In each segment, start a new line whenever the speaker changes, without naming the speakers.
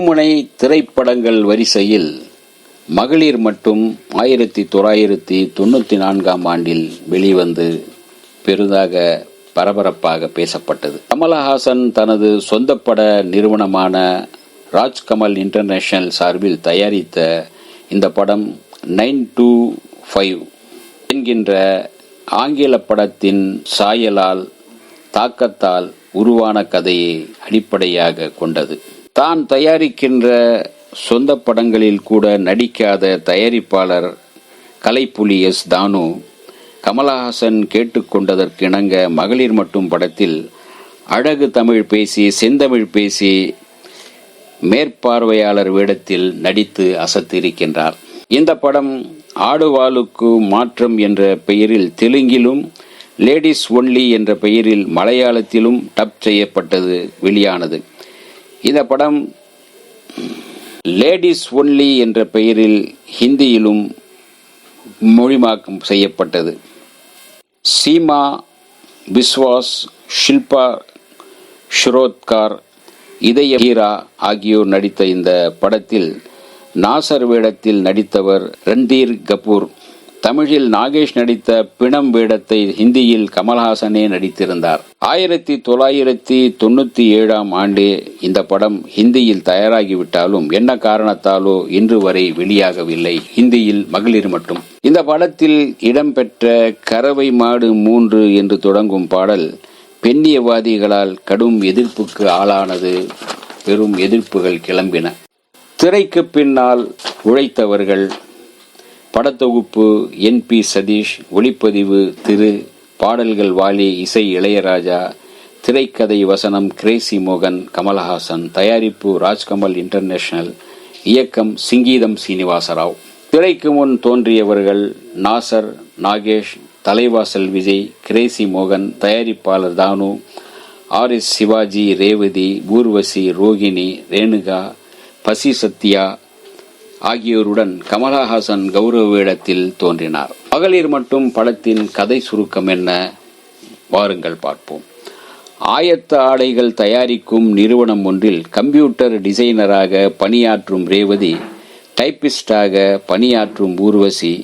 திருப்புமுனை திரைப்படங்கள் வரிசையில் மகளிர் மட்டும் 1994 ஆண்டில் வெளிவந்து பெரிதாக பரபரப்பாக பேசப்பட்டது. கமலஹாசன் தனது சொந்த பட நிறுவனமான ராஜ்கமல் இன்டர்நேஷனல் சார்பில் தயாரித்த இந்த படம் 925 என்கின்ற ஆங்கில படத்தின் சாயலால் தாக்கத்தால் உருவான கதையை அடிப்படையாக கொண்டது. தான் தயாரிக்கின்ற சொந்த படங்களில் கூட நடிக்காத தயாரிப்பாளர் கலைப்புலி எஸ். தானு கமலஹாசன் கேட்டுக்கொண்டதற்கிணங்க மகளிர் மட்டும் படத்தில் அழகு தமிழ் பேசி செந்தமிழ் பேசி மேற்பார்வையாளர் வேடத்தில் நடித்து அசத்திருக்கின்றார். இந்த படம் ஆடுவாளுக்கு மாற்றம் என்ற பெயரில் தெலுங்கிலும், லேடிஸ் ஒன்லி என்ற பெயரில் மலையாளத்திலும் டப் செய்யப்பட்டது வெளியானது. இந்த படம் லேடிஸ் ஒன்லி என்ற பெயரில் ஹிந்தியிலும் மொழிமாக்கம் செய்யப்பட்டது. சீமா பிஸ்வாஸ், ஷில்பா ஷிரோத்கார், இதய ஹீரா ஆகியோர் நடித்த இந்த படத்தில் நாசர் வேடத்தில் நடித்தவர் ரன்தீர் கபூர். தமிழில் நாகேஷ் நடித்த பிணம் வேடத்தை ஹிந்தியில் கமல்ஹாசனே நடித்திருந்தார். 1997 ஆண்டே இந்த படம் ஹிந்தியில் தயாராகிவிட்டாலும் என்ன காரணத்தாலோ இன்று வரை வெளியாகவில்லை. ஹிந்தியில் மகளிர் மட்டும். இந்த படத்தில் இடம்பெற்ற கறவை மாடு 3 என்று தொடங்கும் பாடல் பெண்ணியவாதிகளால் கடும் எதிர்ப்புக்கு ஆளானது. பெரும் எதிர்ப்புகள் கிளம்பின. திரைக்கு பின்னால் உழைத்தவர்கள் படத்தொகுப்பு NP சதீஷ், ஒளிப்பதிவு திரு, பாடல்கள் வாலி, இசை இளையராஜா, திரைக்கதை வசனம் கிரேசி மோகன், கமலஹாசன், தயாரிப்பு ராஜ்கமல் இன்டர்நேஷனல், இயக்கம் சிங்கீதம் சீனிவாசராவ். திரைக்கு முன் தோன்றியவர்கள் நாசர், நாகேஷ், தலைவாசல் விஜய், கிரேசி மோகன், தயாரிப்பாளர் தானு, RS சிவாஜி, ரேவதி, ஊர்வசி, ரோகிணி, ரேணுகா, பசி சத்யா ஆகியோருடன் கமலஹாசன் கௌரவ வேடத்தில் தோன்றினார். மகளிர் மட்டும் படத்தின் கதை சுருக்கம் என்ன? வாருங்கள் பார்ப்போம். ஆயத்த ஆடைகள் தயாரிக்கும் நிறுவனம் ஒன்றில் கம்ப்யூட்டர் டிசைனராக பணியாற்றும் ரேவதி, டைப்பிஸ்டாக பணியாற்றும் ஊர்வசி,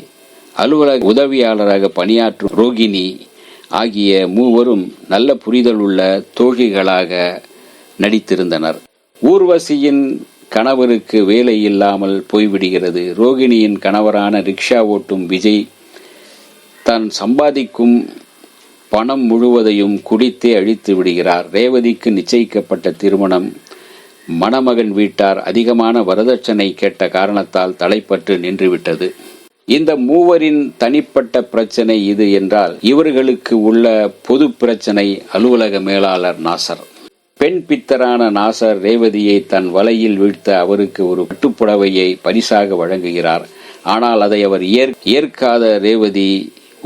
அலுவலக உதவியாளராக பணியாற்றும் ரோகிணி ஆகிய மூவரும் நல்ல புரிதலுள்ள தோழிகளாக நடித்திருந்தனர். ஊர்வசியின் கணவருக்கு வேலை இல்லாமல் போய்விடுகிறது. ரோகிணியின் கணவரான ரிக்ஷா ஓட்டும் விஜய் தான் சம்பாதிக்கும் பணம் முழுவதையும் குடித்தே அழித்து விடுகிறார். ரேவதிக்கு நிச்சயிக்கப்பட்ட திருமணம் மணமகன் வீட்டார் அதிகமான வரதட்சணை கேட்ட காரணத்தால் தடைப்பட்டு நின்றுவிட்டது. இந்த மூவரின் தனிப்பட்ட பிரச்சனை இது என்றால், இவர்களுக்கு உள்ள பொது பிரச்சனை அலுவலக மேலாளர் நாசர். பெண் பித்தரான நாசர் ரேவதியை தன் வலையில் வீழ்த்த அவருக்கு ஒரு பட்டுப்புடவையை பரிசாக வழங்குகிறார். ஆனால் அதை அவர் ஏற்காத ரேவதி,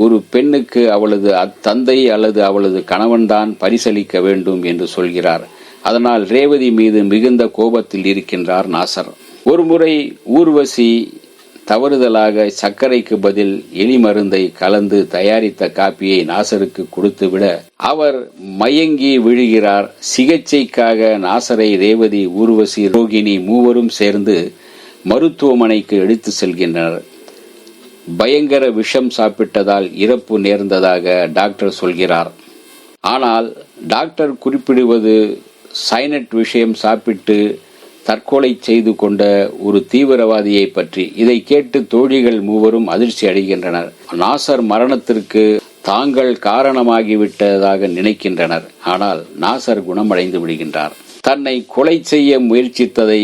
ஒரு பெண்ணுக்கு அவளது தந்தை அல்லது அவளது கணவன்தான் பரிசளிக்க வேண்டும் என்று சொல்கிறார். அதனால் ரேவதி மீது மிகுந்த கோபத்தில் இருக்கின்றார் நாசர். ஒருமுறை ஊர்வசி தவறுதலாக சர்க்கரைக்கு பதில் எலி மருந்தை கலந்து தயாரித்த காப்பியை நாசருக்கு கொடுத்துவிட அவர் மயங்கி விழுகிறார். சிகிச்சைக்காக நாசரை ரேவதி, ஊர்வசி, ரோகிணி மூவரும் சேர்ந்து மருத்துவமனைக்கு எடுத்து செல்கின்றனர். பயங்கர விஷம் சாப்பிட்டதால் இறப்பு நேர்ந்ததாக டாக்டர் சொல்கிறார். ஆனால் டாக்டர் குறிப்பிடுவது சைனட் விஷயம் சாப்பிட்டு தற்கொலை செய்து கொண்ட ஒரு தீவிரவாதியை பற்றி. இதை கேட்டு தோழிகள் மூவரும் அதிர்ச்சி அடைகின்றனர். நாசர் மரணத்திற்கு தாங்கள் காரணமாகிவிட்டதாக நினைக்கின்றனர். ஆனால் நாசர் குணமடைந்து விடுகின்றார். தன்னை கொலை செய்ய முயற்சித்ததை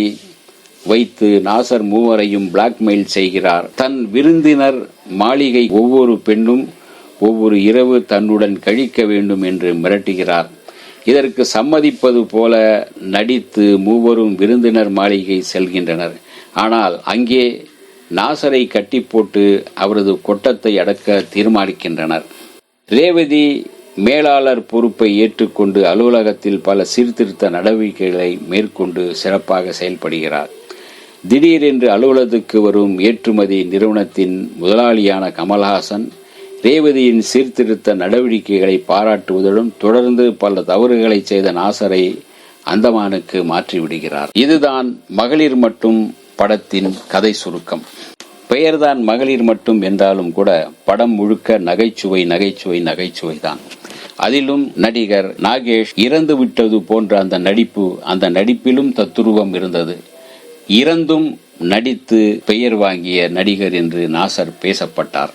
வைத்து நாசர் மூவரையும் பிளாக்மெயில் செய்கிறார். தன் விருந்தினர் மாளிகை ஒவ்வொரு பெண்ணும் ஒவ்வொரு இரவு தன்னுடன் கழிக்க வேண்டும் என்று மிரட்டுகிறார். இதற்கு சம்மதிப்பது போல நடித்து மூவரும் விருந்தினர் மாளிகை செல்கின்றனர். ஆனால் அங்கே நாசரை கட்டி போட்டு அவரது கொட்டத்தை அடக்க தீர்மானிக்கின்றனர். ரேவதி மேலாளர் பொறுப்பை ஏற்றுக்கொண்டு அலுவலகத்தில் பல சீர்திருத்த நடவடிக்கைகளை மேற்கொண்டு சிறப்பாக செயல்படுகிறார். திடீரென்று அலுவலகத்துக்கு வரும் ஏற்றுமதி நிறுவனத்தின் முதலாளியான கமல்ஹாசன் ரேவதியின் சீர்திருத்த நடவடிக்கைகளை பாராட்டுவதுடன் தொடர்ந்து பல தவறுகளை செய்த நாசரை அந்தமானுக்கு மாற்றிவிடுகிறார். இதுதான் மகளிர் மட்டும் படத்தின் கதை சுருக்கம். பெயர்தான் மகளிர் மட்டும் என்றாலும் கூட படம் முழுக்க நகைச்சுவை நகைச்சுவை நகைச்சுவை தான். அதிலும் நடிகர் நாகேஷ் இறந்து விட்டது போன்ற அந்த நடிப்பிலும் தத்துருவம் இருந்தது. இறந்தும் நடித்து பெயர் வாங்கிய நடிகர் என்று நாசர் பேசப்பட்டார்.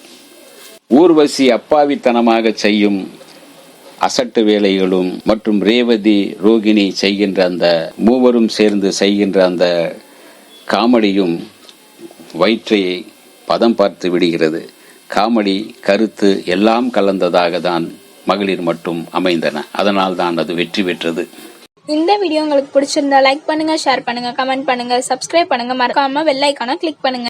ஊர்வசி அப்பாவித்தனமாக செய்யும் அசட்டு வேலைகளும் மற்றும் ரேவதி ரோகிணி செய்கின்ற அந்த மூவரும் சேர்ந்து செய்கின்ற அந்த காமெடியும் வயிற்றை பதம் பார்த்து விடுகிறது. காமெடி, கருத்து எல்லாம் கலந்ததாக தான் மகளிர் மட்டும் அமைந்தன. அதனால் தான் அது வெற்றி பெற்றது.
இந்த வீடியோ உங்களுக்கு பிடிச்சிருந்தா லைக் பண்ணுங்க, ஷேர் பண்ணுங்க, கமெண்ட் பண்ணுங்க, சப்ஸ்கிரைப் பண்ணுங்க, மறக்காம பெல் ஐகானை கிளிக் பண்ணுங்க.